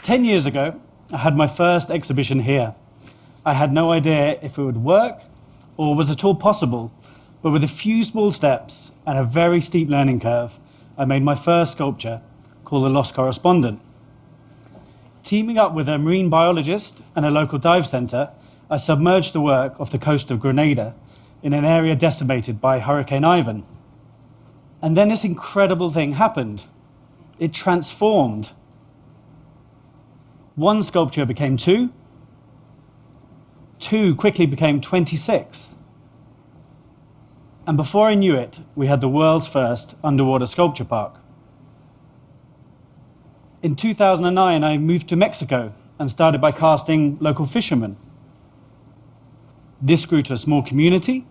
10 years ago, I had my first exhibition here. I had no idea if it would work or was at all possible, but with a few small steps and a very steep learning curve, I made my first sculpture called The Lost Correspondent. Teaming up with a marine biologist and a local dive centre, I submerged the work off the coast of Grenada in an area decimated by Hurricane Ivan. And then this incredible thing happened. It transformed. One sculpture became two. Two quickly became 26. And before I knew it, we had the world's first underwater sculpture park. In 2009, I moved to Mexico and started by casting local fishermen. This grew to a small community,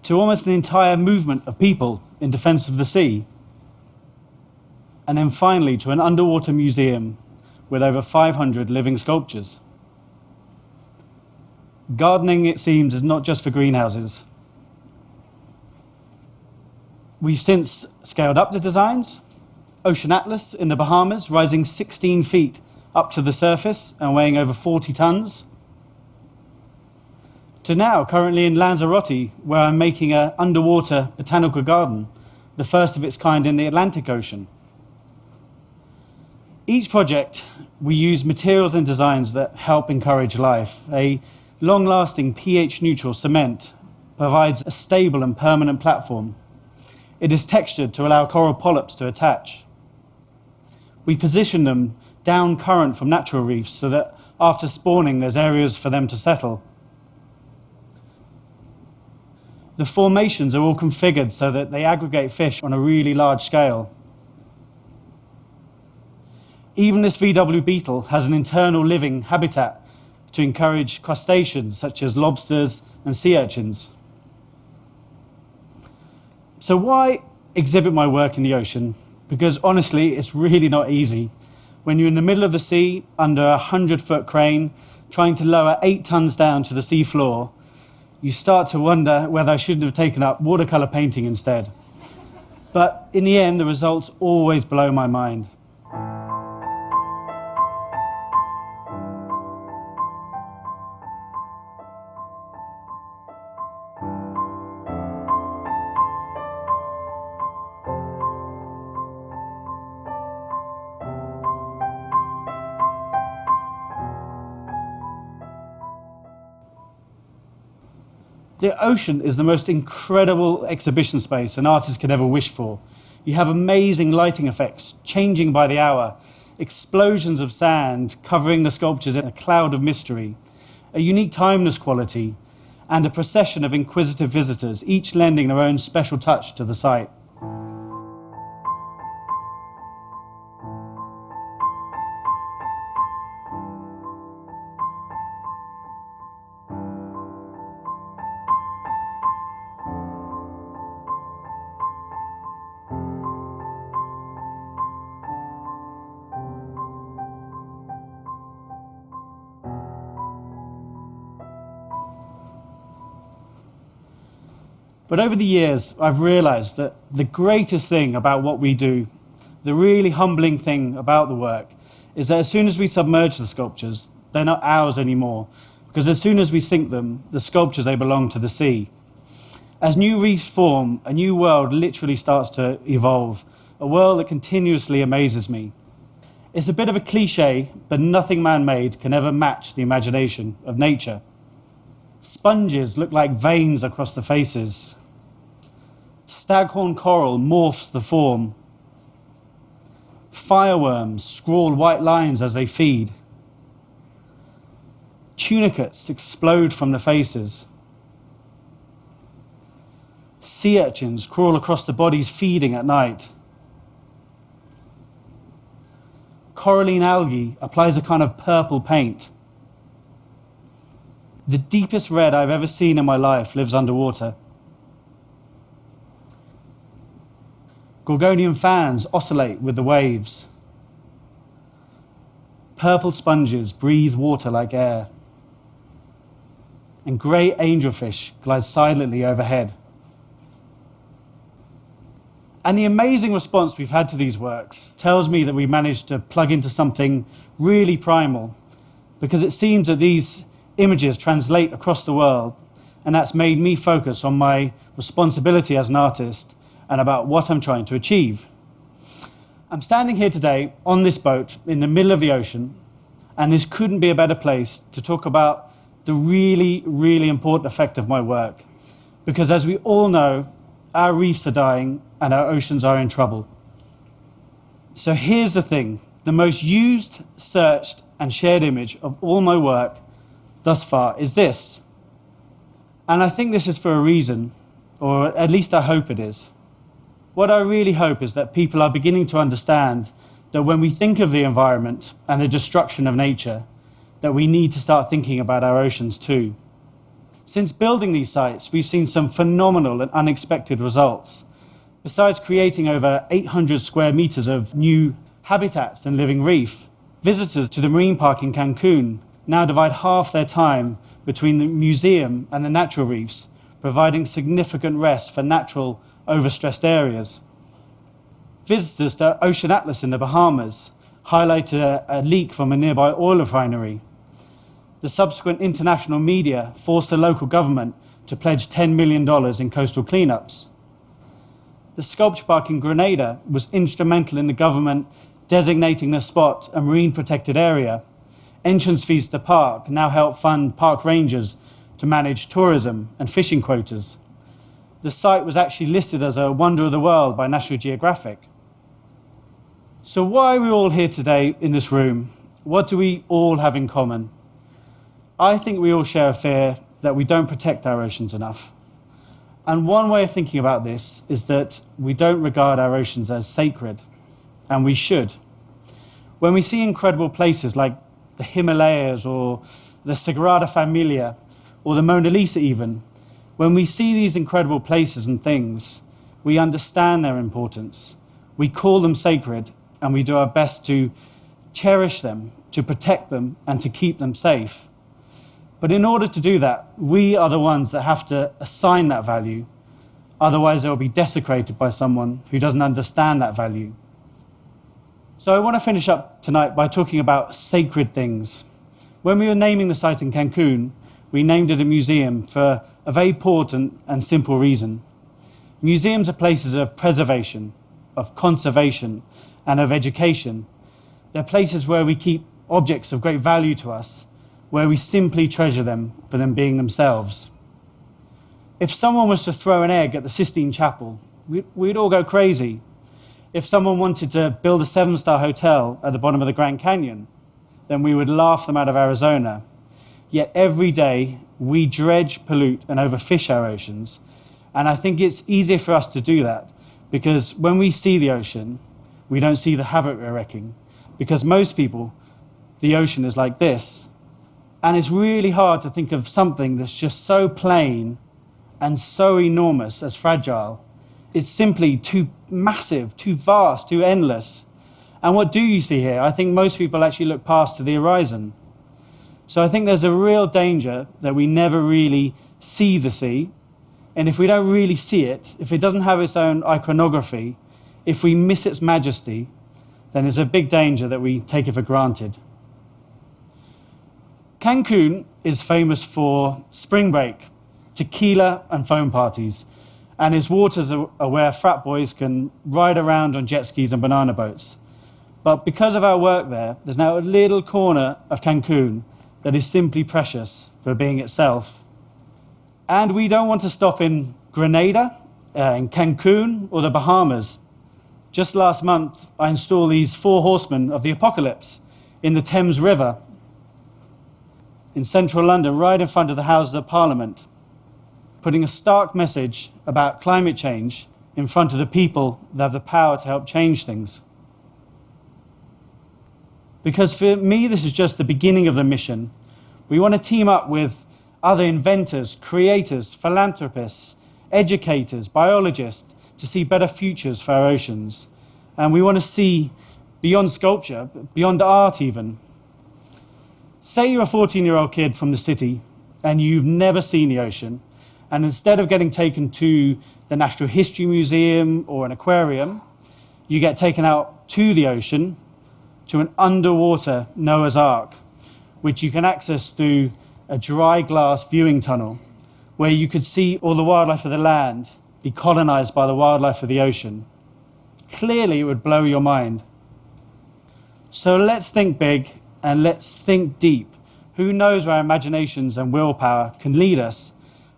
to almost an entire movement of people in defense of the sea, and then finally to an underwater museum with over 500 living sculptures. Gardening, it seems, is not just for greenhouses. We've since scaled up the designs. Ocean Atlas in the Bahamas, rising 16 feet up to the surface and weighing over 40 tons. To now, currently in Lanzarote, where I'm making an underwater botanical garden, the first of its kind in the Atlantic Ocean. Each project, we use materials and designs that help encourage life. A long-lasting pH-neutral cement provides a stable and permanent platform. It is textured to allow coral polyps to attach. We position them down current from natural reefs so that after spawning there's areas for them to settle. The formations are all configured so that they aggregate fish on a really large scale. Even this VW beetle has an internal living habitat to encourage crustaceans such as lobsters and sea urchins. So why exhibit my work in the ocean? Because honestly, it's really not easy. When you're in the middle of the sea, under a 100-foot crane, trying to lower 8 tons down to the sea floor, you start to wonder whether I shouldn't have taken up watercolor painting instead. But in the end, the results always blow my mind. The ocean is the most incredible exhibition space an artist could ever wish for. You have amazing lighting effects, changing by the hour, explosions of sand covering the sculptures in a cloud of mystery, a unique timeless quality, and a procession of inquisitive visitors, each lending their own special touch to the site. But over the years, I've realized that the greatest thing about what we do, the really humbling thing about the work, is that as soon as we submerge the sculptures, they're not ours anymore, because as soon as we sink them, the sculptures, they belong to the sea. As new reefs form, a new world literally starts to evolve, a world that continuously amazes me. It's a bit of a cliche, but nothing man-made can ever match the imagination of nature. Sponges look like veins across the faces. Staghorn coral morphs the form. Fireworms scrawl white lines as they feed. Tunicates explode from the faces. Sea urchins crawl across the bodies feeding at night. Coralline algae applies a kind of purple paint. The deepest red I've ever seen in my life lives underwater. Gorgonian fans oscillate with the waves. Purple sponges breathe water like air. And grey angelfish glide silently overhead. And the amazing response we've had to these works tells me that we managed to plug into something really primal, because it seems that these images translate across the world, and that's made me focus on my responsibility as an artist and about what I'm trying to achieve. I'm standing here today on this boat in the middle of the ocean, and this couldn't be a better place to talk about the really, really important effect of my work. Because as we all know, our reefs are dying and our oceans are in trouble. So here's the thing. The most used, searched, and shared image of all my work thus far is this. And I think this is for a reason, or at least I hope it is. What I really hope is that people are beginning to understand that when we think of the environment and the destruction of nature, that we need to start thinking about our oceans too. Since building these sites, we've seen some phenomenal and unexpected results. Besides creating over 800 square meters of new habitats and living reef, visitors to the marine park in Cancun now divide half their time between the museum and the natural reefs, providing significant rest for natural, overstressed areas. Visitors to Ocean Atlas in the Bahamas highlighted a leak from a nearby oil refinery. The subsequent international media forced the local government to pledge $10 million in coastal cleanups. The sculpture park in Grenada was instrumental in the government designating the spot a marine protected area. Entrance fees to the park now help fund park rangers to manage tourism and fishing quotas. The site was actually listed as a wonder of the world by National Geographic. So why are we all here today in this room? What do we all have in common? I think we all share a fear that we don't protect our oceans enough. And one way of thinking about this is that we don't regard our oceans as sacred, and we should. When we see incredible places like the Himalayas or the Sagrada Familia or the Mona Lisa even, when we see these incredible places and things, we understand their importance. We call them sacred, and we do our best to cherish them, to protect them, and to keep them safe. But in order to do that, we are the ones that have to assign that value. Otherwise, it will be desecrated by someone who doesn't understand that value. So I want to finish up tonight by talking about sacred things. When we were naming the site in Cancun, we named it a museum for a very important and simple reason. Museums are places of preservation, of conservation, and of education. They're places where we keep objects of great value to us, where we simply treasure them for them being themselves. If someone was to throw an egg at the Sistine Chapel, we'd all go crazy. If someone wanted to build a 7-star hotel at the bottom of the Grand Canyon, then we would laugh them out of Arizona. Yet every day, we dredge, pollute, and overfish our oceans. And I think it's easier for us to do that because when we see the ocean, we don't see the havoc we're wrecking. Because most people, the ocean is like this. And it's really hard to think of something that's just so plain and so enormous as fragile. It's simply too massive, too vast, too endless. And what do you see here? I think most people actually look past to the horizon. So I think there's a real danger that we never really see the sea. And if we don't really see it, if it doesn't have its own iconography, if we miss its majesty, then there's a big danger that we take it for granted. Cancun is famous for spring break, tequila and foam parties, and its waters are where frat boys can ride around on jet skis and banana boats. But because of our work there, there's now a little corner of Cancun that is simply precious for being itself. And we don't want to stop in Grenada, in Cancun, or the Bahamas. Just last month, I installed these 4 horsemen of the apocalypse in the Thames River in central London, right in front of the Houses of Parliament, putting a stark message about climate change in front of the people that have the power to help change things. Because for me, this is just the beginning of the mission. We want to team up with other inventors, creators, philanthropists, educators, biologists, to see better futures for our oceans. And we want to see beyond sculpture, beyond art even. Say you're a 14-year-old kid from the city and you've never seen the ocean, And instead of getting taken to the Natural History Museum or an aquarium, you get taken out to the ocean, to an underwater Noah's Ark, which you can access through a dry glass viewing tunnel, where you could see all the wildlife of the land be colonized by the wildlife of the ocean. Clearly, it would blow your mind. So let's think big and let's think deep. Who knows where our imaginations and willpower can lead us?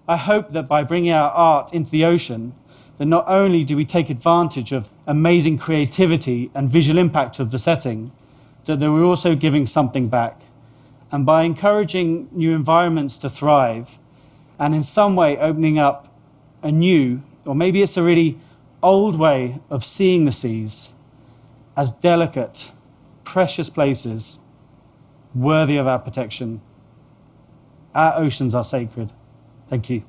I hope that by bringing our art into the ocean, that not only do we take advantage of amazing creativity and visual impact of the setting, that we're also giving something back. And by encouraging new environments to thrive, and in some way opening up a new, or maybe it's a really old way of seeing the seas as delicate, precious places worthy of our protection. Our oceans are sacred. Thank you.